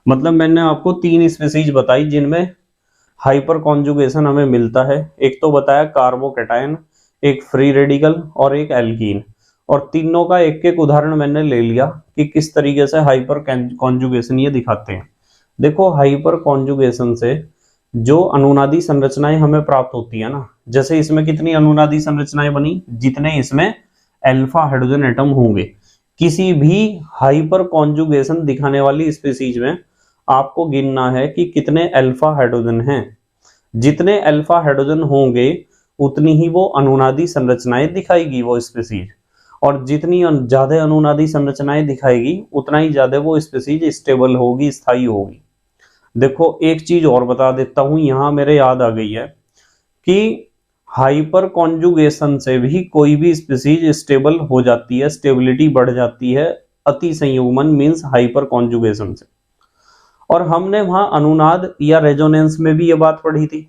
मतलब मैंने आपको 3 स्पीसीज बताई जिनमें हाइपर कॉन्जुगेशन हमें मिलता है। एक तो बताया कार्बोकैटायन, एक फ्री रेडिकल, और एक एल्कीन। और तीनों का एक एक उदाहरण मैंने ले लिया कि किस तरीके से हाइपर कॉन्जुगेशन ये दिखाते हैं। देखो, हाइपर कॉन्जुगेशन से जो अनुनादी संरचनाएं हमें प्राप्त होती है ना, जैसे इसमें कितनी अनुनादी संरचनाएं बनी? जितने इसमें अल्फा हाइड्रोजन एटम होंगे। किसी भी हाइपर कॉन्जुगेशन दिखाने वाली स्पीसीज में आपको गिनना है कि कितने अल्फा हाइड्रोजन हैं। जितने अल्फा हाइड्रोजन होंगे उतनी ही वो अनुनादी संरचनाएं दिखाएगी वो स्पीसीज, और जितनी ज्यादा अनुनादी संरचनाएं दिखाएगी उतना ही ज्यादा वो स्पीसीज स्टेबल होगी, स्थायी होगी। देखो, एक चीज और बता देता हूं, यहां मेरे याद आ गई है कि हाइपर कॉन्जुगेशन से भी कोई भी स्पीसीज स्टेबल हो जाती है, स्टेबिलिटी बढ़ जाती है अति संयुग्मन मींस हाइपर कॉन्जुगेशन से। और हमने वहां अनुनाद या रेजोनेंस में भी ये बात पढ़ी थी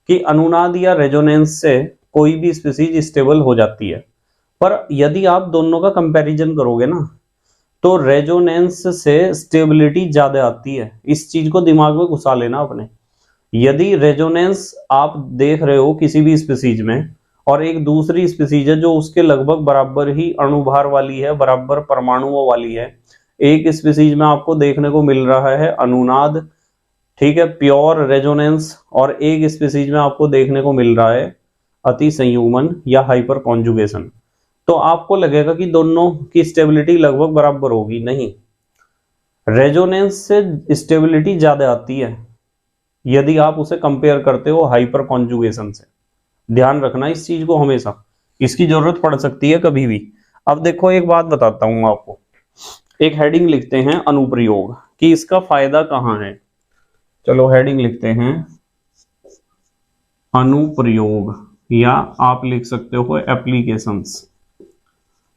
कि अनुनाद या रेजोनेंस से कोई भी स्पीसीज स्टेबल हो जाती है। पर यदि आप दोनों का कंपैरिजन करोगे ना तो रेजोनेंस से स्टेबिलिटी ज्यादा आती है। इस चीज को दिमाग में घुसा लेना अपने। यदि रेजोनेंस आप देख रहे हो किसी भी स्पीसीज में और एक दूसरी स्पीसीज है जो उसके लगभग बराबर ही अणुभार वाली है, बराबर परमाणुओं वाली है, एक स्पीसीज में आपको देखने को मिल रहा है अनुनाद, ठीक है, प्योर रेजोनेंस, और एक स्पीसीज में आपको देखने को मिल रहा है अति संयुग्मन या हाइपर कॉन्जुगेशन, तो आपको लगेगा कि दोनों की स्टेबिलिटी लगभग बराबर होगी। नहीं, रेजोनेंस से स्टेबिलिटी ज्यादा आती है यदि आप उसे कंपेयर करते हो हाइपर कॉन्जुगेशन से। ध्यान रखना इस चीज को हमेशा, इसकी जरूरत पड़ सकती है कभी भी। अब देखो एक बात बताता हूं आपको, एक हेडिंग लिखते हैं अनुप्रयोग कि इसका फायदा कहां है। चलो हेडिंग लिखते हैं अनुप्रयोग, या आप लिख सकते हो एप्लीकेशंस।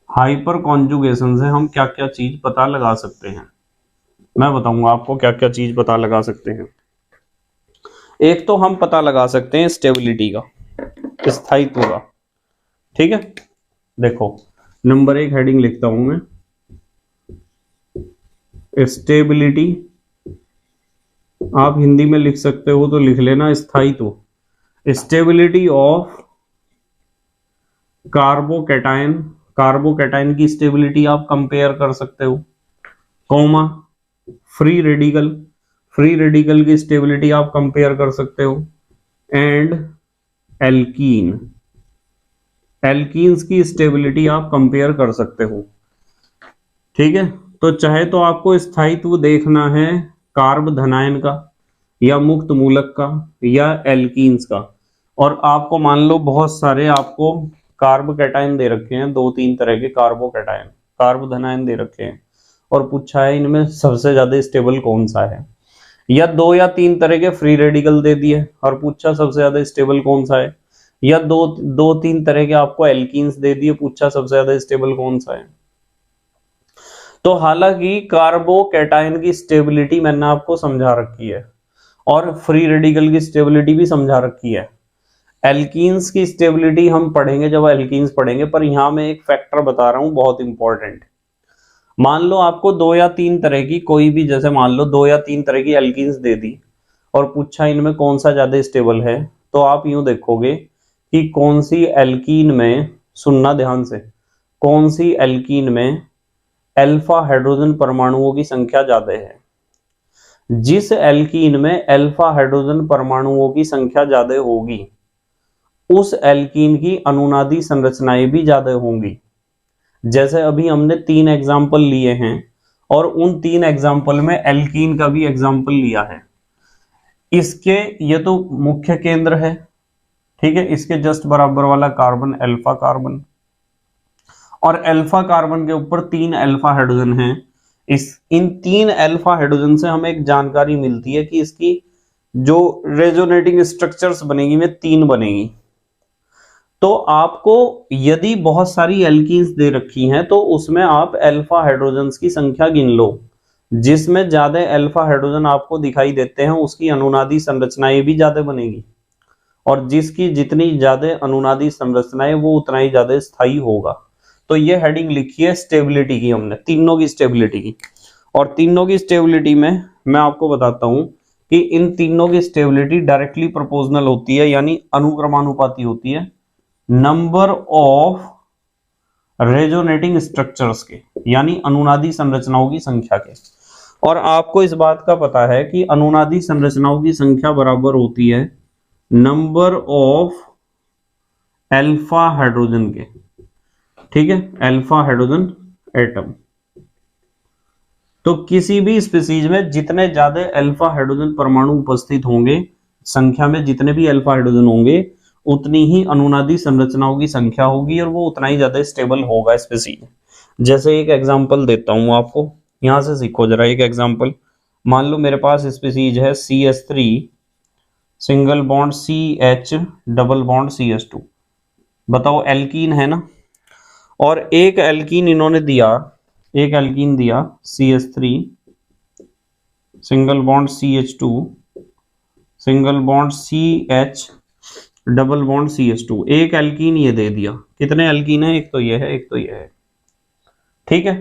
हाइपर कॉन्जुगेशन से हम क्या क्या चीज पता लगा सकते हैं, मैं बताऊंगा आपको क्या क्या चीज पता लगा सकते हैं। एक तो हम पता लगा सकते हैं स्टेबिलिटी का, स्थायित्व का, ठीक है। देखो नंबर 1 हेडिंग लिखता हूं मैं, स्टेबिलिटी, आप हिंदी में लिख सकते हो तो लिख लेना स्थायित्व। स्टेबिलिटी ऑफ कार्बोकैटायन, कार्बोकैटायन की स्टेबिलिटी आप कंपेयर कर सकते हो, comma free radical, free radical की स्टेबिलिटी आप कंपेयर कर सकते हो, एंड एल्कीन, एल्कीन्स की स्टेबिलिटी आप कंपेयर कर सकते हो, ठीक है। तो चाहे तो आपको स्थायित्व देखना है कार्ब धनायन का या मुक्त मूलक का या एल्कीन्स का, और आपको मान लो बहुत सारे आपको कार्बोकैटायन दे रखे हैं, 2-3 तरह के कार्बोकैटायन, कार्ब धनायन दे रखे हैं, और पूछा है इनमें सबसे ज्यादा स्टेबल कौन सा है, या 2 या 3 तरह के फ्री रेडिकल दे दिए और पूछा सबसे ज्यादा स्टेबल कौन सा है, या 2-3 तरह के आपको एल्कीन्स दे दिए, पूछा सबसे ज्यादा स्टेबल कौन सा है। तो हालांकि कार्बोकैटायन की स्टेबिलिटी मैंने आपको समझा रखी है और फ्री रेडिकल की स्टेबिलिटी भी समझा रखी है। एल्कीन्स की स्टेबिलिटी हम पढ़ेंगे जब एल्कीन्स पढ़ेंगे, पर यहां मैं एक फैक्टर बता रहा हूं बहुत इंपॉर्टेंट। मान लो आपको 2 या 3 तरह की कोई भी, जैसे मान लो 2 या 3 तरह की एल्कीन्स दे दी और पूछा इनमें कौन सा ज्यादा स्टेबल है, तो आप यूं देखोगे कि कौन सी एल्कीन में, सुनना ध्यान से, कौन सी एल्कीन में अल्फा हाइड्रोजन परमाणुओं की संख्या ज्यादा है। जिस एल्कीन में अल्फा हाइड्रोजन परमाणुओं की संख्या ज्यादा होगी उस एल्कीन की अनुनादी संरचनाएं भी ज्यादा होंगी। जैसे अभी हमने 3 एग्जाम्पल लिए हैं और उन 3 एग्जाम्पल में एल्कीन का भी एग्जाम्पल लिया है। इसके ये तो मुख्य केंद्र है, ठीक है, इसके जस्ट बराबर वाला कार्बन अल्फा कार्बन, और अल्फा कार्बन के ऊपर 3 अल्फा हाइड्रोजन हैं। इन 3 अल्फा हाइड्रोजन से हमें एक जानकारी मिलती है कि इसकी जो रेजोनेटिंग स्ट्रक्चर्स बनेगी में 3 बनेगी। तो आपको यदि बहुत सारी एल्कीन्स दे रखी हैं तो उसमें आप अल्फा हाइड्रोजन्स की संख्या गिन लो, जिसमें ज्यादा अल्फा हाइड्रोजन आपको दिखाई देते हैं उसकी अनुनादी संरचनाएं भी ज्यादा बनेगी, और जिसकी जितनी ज्यादा अनुनादी संरचनाएं वो उतना ही ज्यादा स्थायी होगा। तो ये हेडिंग लिखी है स्टेबिलिटी की, हमने तीनों की स्टेबिलिटी की, और तीनों की स्टेबिलिटी में मैं आपको बताता हूं कि इन तीनों की स्टेबिलिटी डायरेक्टली प्रोपोर्शनल होती है, यानी अनुक्रमानुपाती होती है नंबर ऑफ रेजोनेटिंग स्ट्रक्चर्स के, यानी अनुनादी संरचनाओं की संख्या के। और आपको इस बात का पता है कि अनुनादी संरचनाओं की संख्या बराबर होती है नंबर ऑफ अल्फा हाइड्रोजन के, ठीक है, अल्फा हाइड्रोजन एटम। तो किसी भी स्पीसीज में जितने ज्यादा अल्फा हाइड्रोजन परमाणु उपस्थित होंगे, संख्या में जितने भी अल्फा हाइड्रोजन होंगे उतनी ही अनुनादी संरचनाओं की संख्या होगी और वो उतना ही ज्यादा स्टेबल होगा स्पीसीज। जैसे एक एग्जांपल देता हूं आपको, यहां से सीखो जरा एक एग्जांपल। मान लो मेरे पास स्पीसीज है single bond CH, double bond CH2। बताओ एल्कीन है ना। और एक एल्कीन इन्होंने दिया, एक एल्कीन दिया CH3, single bond CH2, single bond CH, double bond CH2। एक एल्कीन ये दे दिया। कितने एल्कीन है? एक तो ये है, एक तो ये है, ठीक है।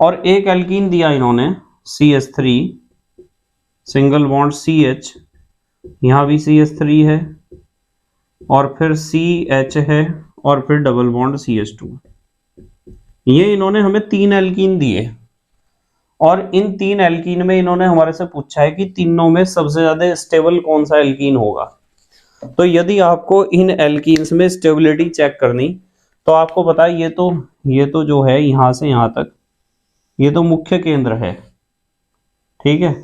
और एक एल्कीन दिया इन्होंने CH3, सिंगल बॉन्ड CH, यहां भी CH3 है, और फिर CH है, और फिर डबल बॉन्ड CH2। ये इन्होंने हमें 3 एल्कीन दिए, और इन 3 एल्कीन में इन्होंने हमारे से पूछा है कि तीनों में सबसे ज्यादा स्टेबल कौन सा एल्कीन होगा। तो यदि आपको इन एल्कीन्स में स्टेबिलिटी चेक करनी, तो आपको पता है ये तो जो है यहां से यहां तक, ये तो मुख्य केंद्र है, ठीक है।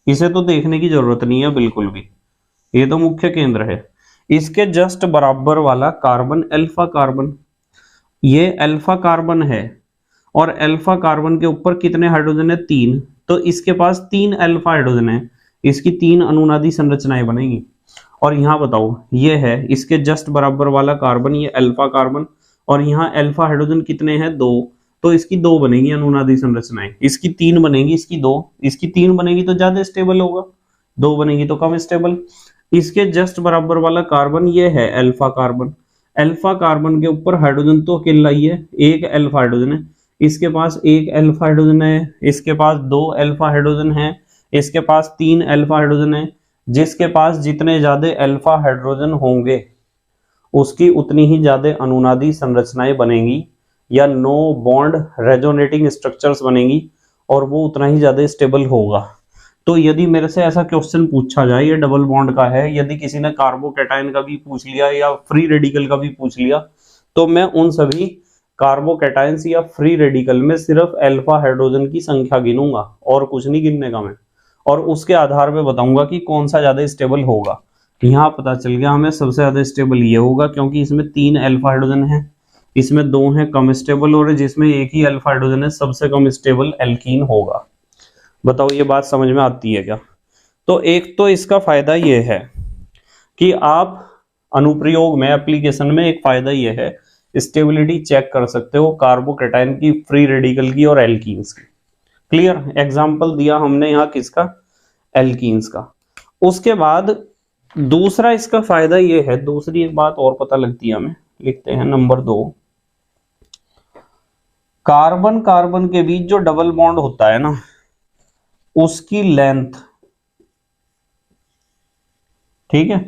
इसे तो देखने की जरूरत नहीं है बिल्कुल भी, ये तो मुख्य केंद्र है। इसके जस्ट बराबर वाला कार्बन अल्फा कार्बन, ये अल्फा कार्बन है, और अल्फा कार्बन के ऊपर कितने हाइड्रोजन है? 3। तो इसके पास 3 अल्फा हाइड्रोजन है, इसकी 3 अनुनादी संरचनाएं बनेगी। और यहां बताओ ये है इसके जस्ट बराबर वाला कार्बन, ये अल्फा कार्बन, और यहाँ अल्फा हाइड्रोजन कितने हैं? 2। तो इसकी 2 बनेगी अनुनादी संरचनाएं, इसकी 3 बनेगी, इसकी 2। इसकी 3 बनेगी तो ज्यादा स्टेबल होगा, 2 बनेगी तो कम स्टेबल। इसके जस्ट बराबर वाला कार्बन ये है अल्फा कार्बन, अल्फा कार्बन के ऊपर हाइड्रोजन तो अकेला ही है, एक अल्फा हाइड्रोजन है, इसके पास एक अल्फा हाइड्रोजन है, इसके पास 2 अल्फा हाइड्रोजन है, इसके पास 3 अल्फा हाइड्रोजन है। जिसके पास जितने ज्यादा अल्फा हाइड्रोजन होंगे उसकी उतनी ही ज्यादा अनुनादी संरचनाएं बनेंगी, या नो बॉन्ड रेजोनेटिंग स्ट्रक्चर्स बनेंगी, और वो उतना ही ज्यादा स्टेबल होगा। तो यदि मेरे से ऐसा क्वेश्चन पूछा जाए, ये डबल बॉन्ड का है, यदि किसी ने कार्बोकैटायन का भी पूछ लिया या फ्री रेडिकल का भी पूछ लिया, तो मैं उन सभी कार्बोकैटायंस या फ्री रेडिकल में सिर्फ अल्फा हाइड्रोजन की संख्या गिनूंगा, और कुछ नहीं गिनने का मैं, और उसके आधार पे बताऊंगा कि कौन सा ज्यादा स्टेबल होगा। यहाँ पता चल गया हमें सबसे ज्यादा स्टेबल ये होगा, क्योंकि इसमें 3 अल्फा हाइड्रोजन है, इसमें 2 हैं कम स्टेबल, और जिसमें एक ही अल्फा हाइड्रोजन है सबसे कम स्टेबल एल्कीन होगा। बताओ ये बात समझ में आती है क्या? तो एक तो इसका फायदा ये है कि आप अनुप्रयोग में, एप्लीकेशन में एक फायदा ये है, स्टेबिलिटी चेक कर सकते हो कार्बोकैटायन की, फ्री रेडिकल की और एल्कीन्स की। क्लियर? एग्जाम्पल दिया हमने यहाँ किसका? एल्कीन्स का। उसके बाद दूसरा इसका फायदा ये है, दूसरी एक बात और पता लगती है हमें, लिखते हैं नंबर 2, कार्बन कार्बन के बीच जो डबल बॉन्ड होता है ना, उसकी लेंथ, ठीक है,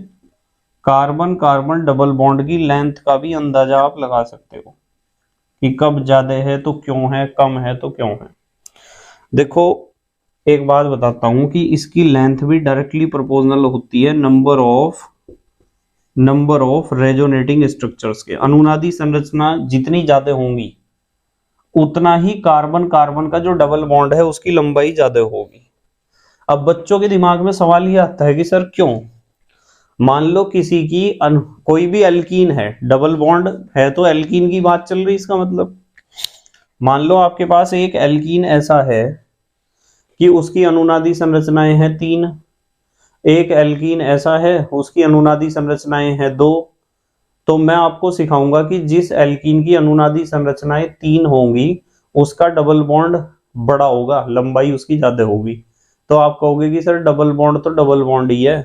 कार्बन कार्बन डबल बॉन्ड की लेंथ का भी अंदाजा आप लगा सकते हो कि कब ज्यादा है तो क्यों है, कम है तो क्यों है। देखो एक बात बताता हूं कि इसकी लेंथ भी डायरेक्टली प्रोपोर्शनल होती है नंबर ऑफ रेजोनेटिंग स्ट्रक्चर्स के। अनुनादी संरचना जितनी ज्यादा होंगी उतना ही कार्बन कार्बन का जो डबल बॉन्ड है उसकी लंबाई ज्यादा होगी। अब बच्चों के दिमाग में सवाल ये आता है कि सर क्यों? मान लो किसी की कोई भी एल्कीन है, डबल बॉन्ड है तो एल्कीन की बात चल रही, इसका मतलब मान लो आपके पास एक एल्कीन ऐसा है कि उसकी अनुनादी संरचनाएं हैं 3, एक एल्कीन ऐसा है उसकी अनुनादी संरचनाएं हैं 2। तो मैं आपको सिखाऊंगा कि जिस एल्कीन की अनुनादी संरचनाएं 3 होंगी उसका डबल बॉन्ड बड़ा होगा, लंबाई उसकी ज्यादा होगी। तो आप कहोगे कि सर डबल बॉन्ड तो डबल बॉन्ड ही है,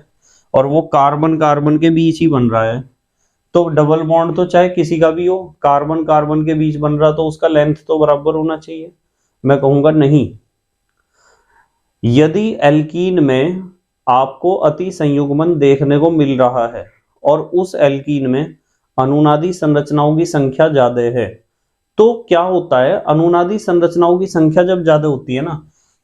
और वो कार्बन कार्बन के बीच ही बन रहा है, तो डबल बॉन्ड तो चाहे किसी का भी हो, कार्बन कार्बन के बीच बन रहा तो उसका लेंथ तो बराबर होना चाहिए। मैं कहूंगा नहीं। यदि एल्कीन में आपको अति संयुग्मन देखने को मिल रहा है और उस एल्कीन में अनुनादी संरचनाओं की संख्या ज्यादा है, तो क्या होता है, अनुनादी संरचनाओं की संख्या जब ज्यादा होती है ना,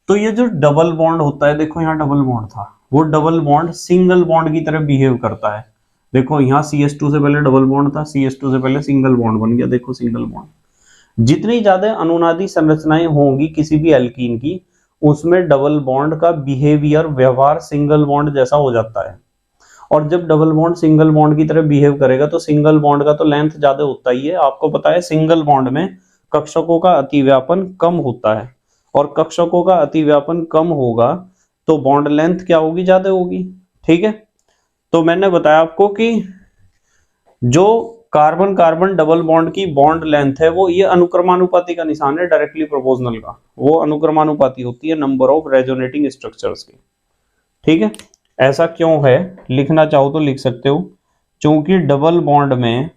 तो ये जो डबल बॉन्ड होता है, देखो यहाँ डबल बॉन्ड था, वो डबल बॉन्ड सिंगल बॉन्ड की तरह बिहेव करता है। देखो यहाँ CH2 से पहले डबल बॉन्ड था, CH2 से पहले सिंगल बॉन्ड बन गया, देखो सिंगल बॉन्ड। जितनी ज्यादा अनुनादी संरचनाएं होंगी किसी भी एल्कीन की, उसमें डबल बॉन्ड का बिहेवियर, व्यवहार सिंगल बॉन्ड जैसा हो जाता है। और जब डबल बॉन्ड सिंगल बॉन्ड की तरह बिहेव करेगा तो सिंगल बॉन्ड का तो लेंथ ज्यादा होता ही है। आपको पता है सिंगल बॉन्ड में कक्षकों का अतिव्यापन कम होता है, और कक्षकों का अतिव्यापन कम होगा तो बॉन्ड लेंथ क्या होगी? ज्यादा होगी, ठीक है। तो मैंने बताया आपको कि जो कार्बन कार्बन डबल बॉन्ड की बॉन्ड लेंथ है वो ये अनुक्रमानुपाती का निशान है, डायरेक्टली प्रोपोर्शनल का, वो अनुक्रमानुपाती होती है नंबर ऑफ रेजोनेटिंग स्ट्रक्चर्स की। ठीक है, ऐसा क्यों है, लिखना चाहो तो लिख सकते हो, क्योंकि डबल बॉन्ड में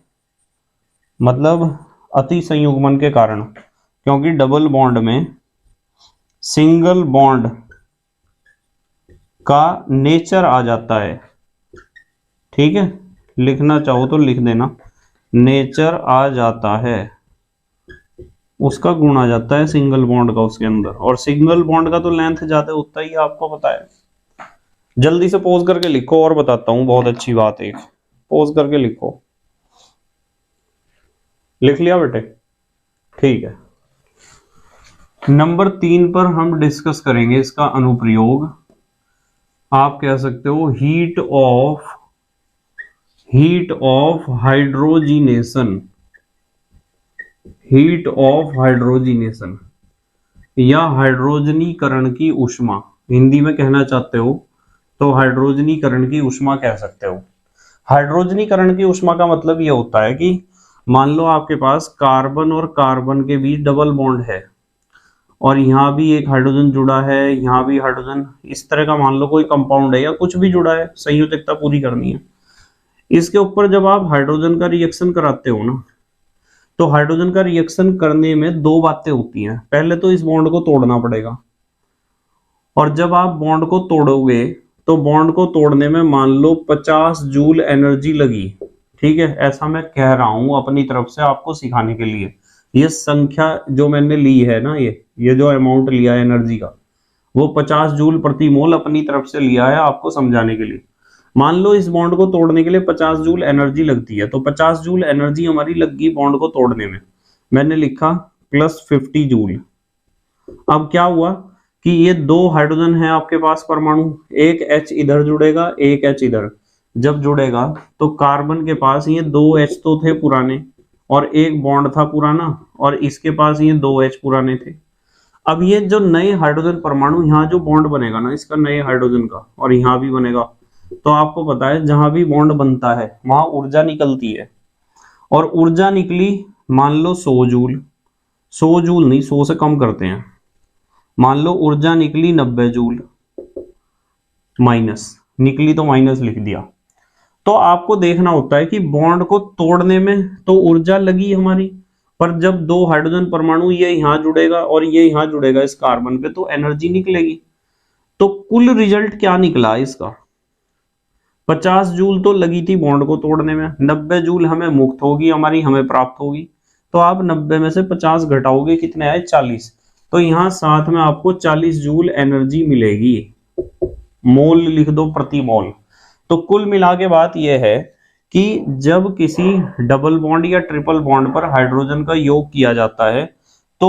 मतलब अति संयुग्मन के कारण, क्योंकि डबल बॉन्ड में सिंगल बॉन्ड का नेचर आ जाता है। ठीक है, लिखना चाहो तो लिख देना, नेचर आ जाता है, उसका गुण आ जाता है सिंगल बॉन्ड का उसके अंदर, और सिंगल बॉन्ड का तो लेंथ ज्यादा होता ही आपको पता है। जल्दी से पोज करके लिखो और बताता हूं बहुत अच्छी बात, एक पोज करके लिखो। लिख लिया बेटे? ठीक है, नंबर 3 पर हम डिस्कस करेंगे इसका अनुप्रयोग। आप कह सकते हो heat of hydrogenation, heat of hydrogenation या हाइड्रोजनीकरण की ऊष्मा, हिंदी में कहना चाहते हो तो हाइड्रोजनीकरण की ऊष्मा कह सकते हो। हाइड्रोजनीकरण की ऊष्मा का मतलब यह होता है कि मान लो आपके पास कार्बन और कार्बन के बीच डबल बॉन्ड है और यहाँ भी एक हाइड्रोजन जुड़ा है, यहाँ भी हाइड्रोजन, इस तरह का मान लो कोई कंपाउंड है या कुछ भी जुड़ा है, संयोजकता पूरी करनी है। इसके ऊपर जब आप हाइड्रोजन का रिएक्शन कराते हो ना, तो हाइड्रोजन का रिएक्शन करने में दो बातें होती हैं। पहले तो इस बॉन्ड को तोड़ना पड़ेगा, और जब आप बॉन्ड को तोड़ोगे तो बॉन्ड को तोड़ने में मान लो 50 जूल एनर्जी लगी। ठीक है, ऐसा मैं कह रहा हूं अपनी तरफ से आपको सिखाने के लिए। ये संख्या जो मैंने ली है ना, ये जो अमाउंट लिया है एनर्जी का, वो 50 जूल प्रति मोल अपनी तरफ से लिया है आपको समझाने के लिए। मान लो इस बॉन्ड को तोड़ने के लिए 50 जूल एनर्जी लगती है, तो 50 जूल एनर्जी हमारी लग गई बॉन्ड को तोड़ने में, मैंने लिखा प्लस 50 जूल। अब क्या हुआ कि ये दो हाइड्रोजन है आपके पास परमाणु, एक H इधर जुड़ेगा, एक H इधर, जब जुड़ेगा तो कार्बन के पास ये दो H तो थे पुराने और एक बॉन्ड था पुराना, और इसके पास ये दो H पुराने थे। अब ये जो नए हाइड्रोजन परमाणु, यहाँ जो बॉन्ड बनेगा ना इसका नए हाइड्रोजन का, और यहाँ भी बनेगा, तो आपको पता है जहां भी बॉन्ड बनता है वहां ऊर्जा निकलती है, और ऊर्जा निकली मान लो 100 जूल, 100 जूल नहीं 100 से कम करते हैं, मान लो ऊर्जा निकली 90 जूल, माइनस निकली तो माइनस लिख दिया। तो आपको देखना होता है कि बॉन्ड को तोड़ने में तो ऊर्जा लगी हमारी, पर जब दो हाइड्रोजन परमाणु ये यहां जुड़ेगा और ये यहां जुड़ेगा इस कार्बन पे, तो एनर्जी निकलेगी। तो कुल रिजल्ट क्या निकला इसका, 50 जूल तो लगी थी बॉन्ड को तोड़ने में, 90 जूल हमें मुक्त होगी हमारी, हमें प्राप्त होगी। तो आप 90 में से 50 घटाओगे, कितने आए 40, तो यहां साथ में आपको 40 जूल एनर्जी मिलेगी। मोल लिख दो, प्रति मोल। तो कुल मिला के बात यह है कि जब किसी डबल बॉन्ड या ट्रिपल बॉन्ड पर हाइड्रोजन का योग किया जाता है तो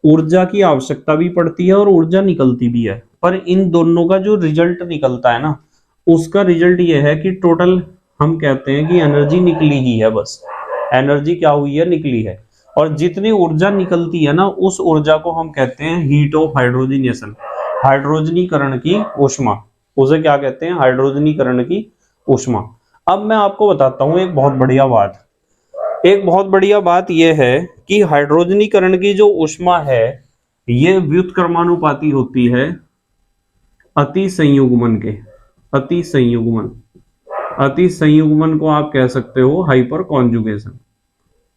ऊर्जा की आवश्यकता भी पड़ती है और ऊर्जा निकलती भी है, पर इन दोनों का जो रिजल्ट निकलता है ना, उसका रिजल्ट यह है कि टोटल हम कहते हैं कि एनर्जी निकली ही है, बस एनर्जी क्या हुई है, निकली है। और जितनी ऊर्जा निकलती है ना, उस ऊर्जा को हम कहते हैं हीट ऑफ हाइड्रोजिनेशन, हाइड्रोजनीकरण की ऊष्मा, उसे क्या कहते हैं, हाइड्रोजनीकरण की ऊष्मा। अब मैं आपको बताता हूं एक बहुत बढ़िया बात, एक बहुत बढ़िया बात यह है कि हाइड्रोजनीकरण की जो ऊष्मा है ये व्युत्क्रमानुपाती होती है अति संयुग्मन के, अति संयुग्मन, अति संयुग्मन को आप कह सकते हो हाइपर कॉन्जुगेशन।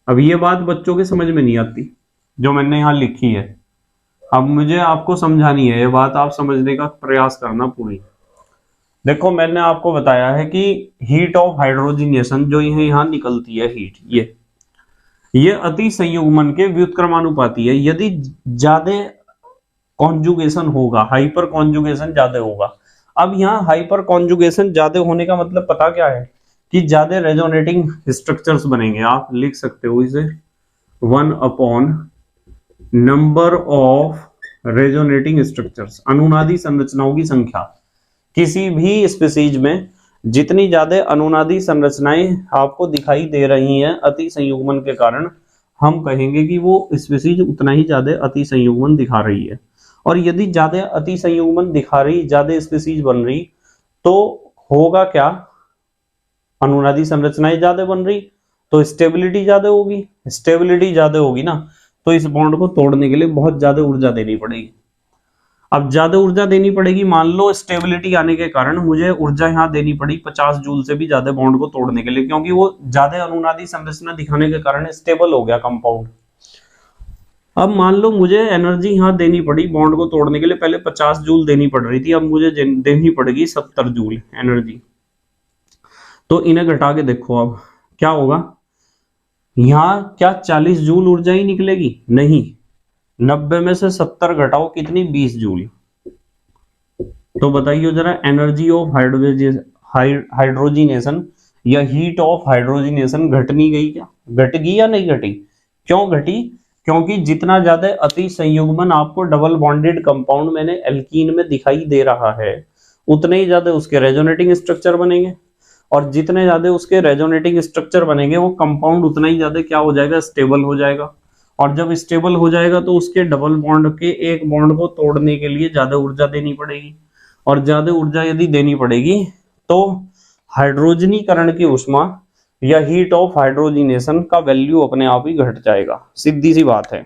अब ये बात बच्चों के समझ में नहीं आती जो मैंने यहाँ लिखी है, अब मुझे आपको समझानी है, ये बात आप समझने का प्रयास करना पूरी। देखो मैंने आपको बताया है कि हीट ऑफ हाइड्रोजिनेशन जो यहाँ निकलती है हीट, ये अति संयुग्मन के व्युत्क्रमानुपाती है। यदि ज्यादा कॉन्जुगेशन होगा, हाइपर कॉन्जुगेशन ज्यादा होगा। अब यहाँ हाइपर कॉन्जुगेशन ज्यादा होने का मतलब पता क्या है कि ज्यादा रेजोनेटिंग स्ट्रक्चर्स बनेंगे। आप लिख सकते हो इसे 1 upon number of resonating structures, अनुनादी संरचनाओं की संख्या। किसी भी स्पीसीज में जितनी ज्यादा अनुनादी संरचनाएं आपको दिखाई दे रही हैं अति संयुग्मन के कारण, हम कहेंगे कि वो स्पीसीज उतना ही ज्यादा अति संयुग्मन दिखा रही है। और यदि ज्यादा अति संयुग्मन दिखा रही, ज्यादा स्पीसीज बन रही, तो होगा क्या अनुनादी संरचनाएं ज्यादा बन रही तो स्टेबिलिटी ज्यादा होगी, स्टेबिलिटी ज्यादा होगी ना तो इस बॉन्ड को तोड़ने के लिए बहुत ज्यादा ऊर्जा देनी पड़ेगी। अब ज्यादा ऊर्जा देनी पड़ेगी, मान लो स्टेबिलिटी आने के कारण मुझे ऊर्जा यहाँ देनी पड़ी 50 जूल से भी ज्यादा बॉन्ड को तोड़ने के लिए, क्योंकि वो ज्यादा अनुनादी संरचना दिखाने के कारण स्टेबल हो गया कंपाउंड। अब मान लो मुझे एनर्जी यहाँ देनी पड़ी बॉन्ड को तोड़ने के लिए, पहले 50 जूल देनी पड़ रही थी, अब मुझे देनी पड़ेगी 70 जूल एनर्जी। तो इन्हें घटा के देखो अब क्या होगा, यहाँ क्या 40 जूल ऊर्जा ही निकलेगी? नहीं, 90 में से 70 घटाओ कितनी? 20 जूल। तो बताइए जरा, एनर्जी ऑफ हाइड्रोजिनेशन या हीट ऑफ हाइड्रोजिनेशन घटनी गई क्या? घट गई या नहीं घटी? क्यों घटी? क्योंकि जितना ज्यादा अति संयुग्मन आपको डबल बॉन्डेड कंपाउंड मैंने एल्कीन में दिखाई दे रहा है उतने ही ज्यादा उसके रेजोनेटिंग स्ट्रक्चर बनेंगे, और जितने ज्यादा उसके रेजोनेटिंग स्ट्रक्चर बनेंगे वो कंपाउंड उतना ही ज्यादा क्या हो जाएगा? स्टेबल हो जाएगा। और जब स्टेबल हो जाएगा तो उसके डबल बॉन्ड के एक बॉन्ड को तोड़ने के लिए ज्यादा ऊर्जा देनी पड़ेगी, और ज्यादा ऊर्जा यदि देनी पड़ेगी तो हाइड्रोजनीकरण की ऊष्मा या हीट ऑफ हाइड्रोजिनेशन का वैल्यू अपने आप ही घट जाएगा, सीधी सी बात है।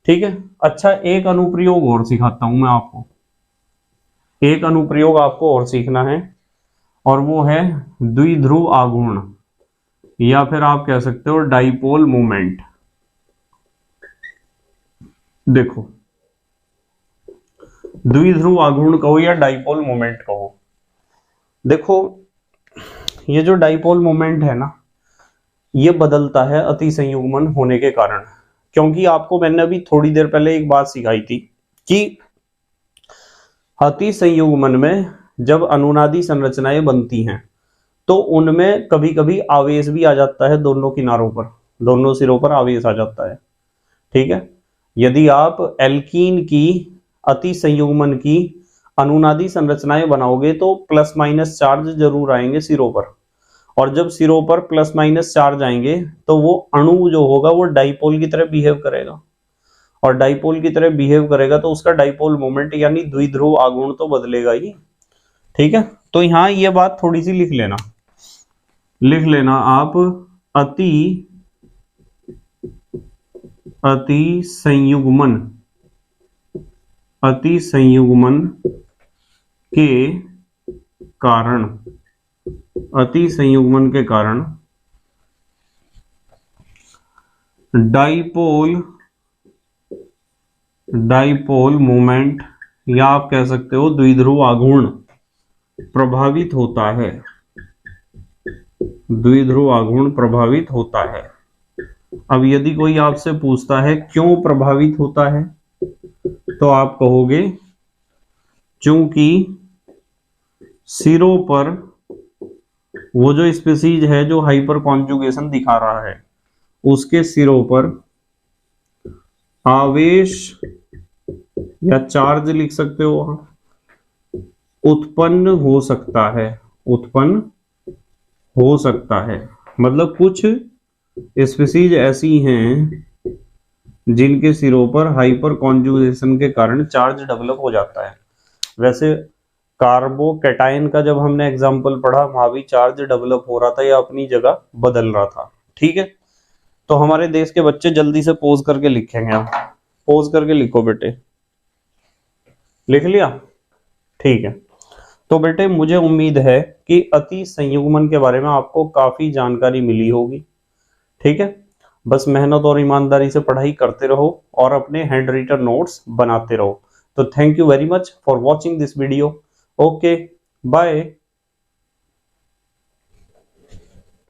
ठीक है, अच्छा एक अनुप्रयोग और सिखाता हूं मैं आपको, एक अनुप्रयोग आपको और सीखना है, और वो है द्विध्रुव आघूर्ण, या फिर आप कह सकते हो डाइपोल मोमेंट। देखो, द्विध्रुव आघूर्ण कहो या डाइपोल मोमेंट कहो, देखो ये जो डाइपोल मोमेंट है ना, ये बदलता है अति संयुग्मन होने के कारण। क्योंकि आपको मैंने अभी थोड़ी देर पहले एक बात सिखाई थी कि अति संयुग्मन में जब अनुनादी संरचनाएं बनती हैं तो उनमें कभी कभी आवेश भी आ जाता है, दोनों किनारों पर, दोनों सिरों पर आवेश आ जाता है। ठीक है, यदि आप एल्कीन की अति संयुग्मन की अनुनादी संरचनाएं बनाओगे तो प्लस माइनस चार्ज जरूर आएंगे सिरों पर, और जब सिरों पर प्लस माइनस चार्ज आएंगे तो वो अणु जो होगा वो डाइपोल की तरह बिहेव करेगा, और डाइपोल की तरह बिहेव करेगा तो उसका डाइपोल मोमेंट यानी द्विध्रुव आघूर्ण तो बदलेगा ही। ठीक है, तो यहां ये बात थोड़ी सी लिख लेना आप, अति संयुग्मन के कारण, अति संयुग्मन के कारण डाइपोल मोमेंट या आप कह सकते हो द्विध्रुव आघूर्ण प्रभावित होता है, द्विध्रुव आघूर्ण प्रभावित होता है। अब यदि कोई आपसे पूछता है क्यों प्रभावित होता है तो आप कहोगे क्योंकि सिरों पर वो जो स्पीसीज है जो हाइपर कॉन्जुगेशन दिखा रहा है उसके सिरों पर आवेश या चार्ज लिख सकते हो उत्पन्न हो सकता है। मतलब कुछ स्पीसीज ऐसी हैं जिनके सिरों पर हाइपर कॉन्जुगेशन के कारण चार्ज डेवलप हो जाता है। वैसे कार्बोकैटायन का जब हमने एग्जाम्पल पढ़ा वहां भी चार्ज डेवलप हो रहा था या अपनी जगह बदल रहा था। ठीक है, तो हमारे देश के बच्चे जल्दी से पोज करके लिखेंगे, आप पोज करके लिखो बेटे, लिख लिया? ठीक है, तो बेटे मुझे उम्मीद है कि अति संयुग्मन के बारे में आपको काफी जानकारी मिली होगी। ठीक है, बस मेहनत और ईमानदारी से पढ़ाई करते रहो और अपने हैंड रिटन नोट्स बनाते रहो। तो thank you very much for watching this video. Okay, bye.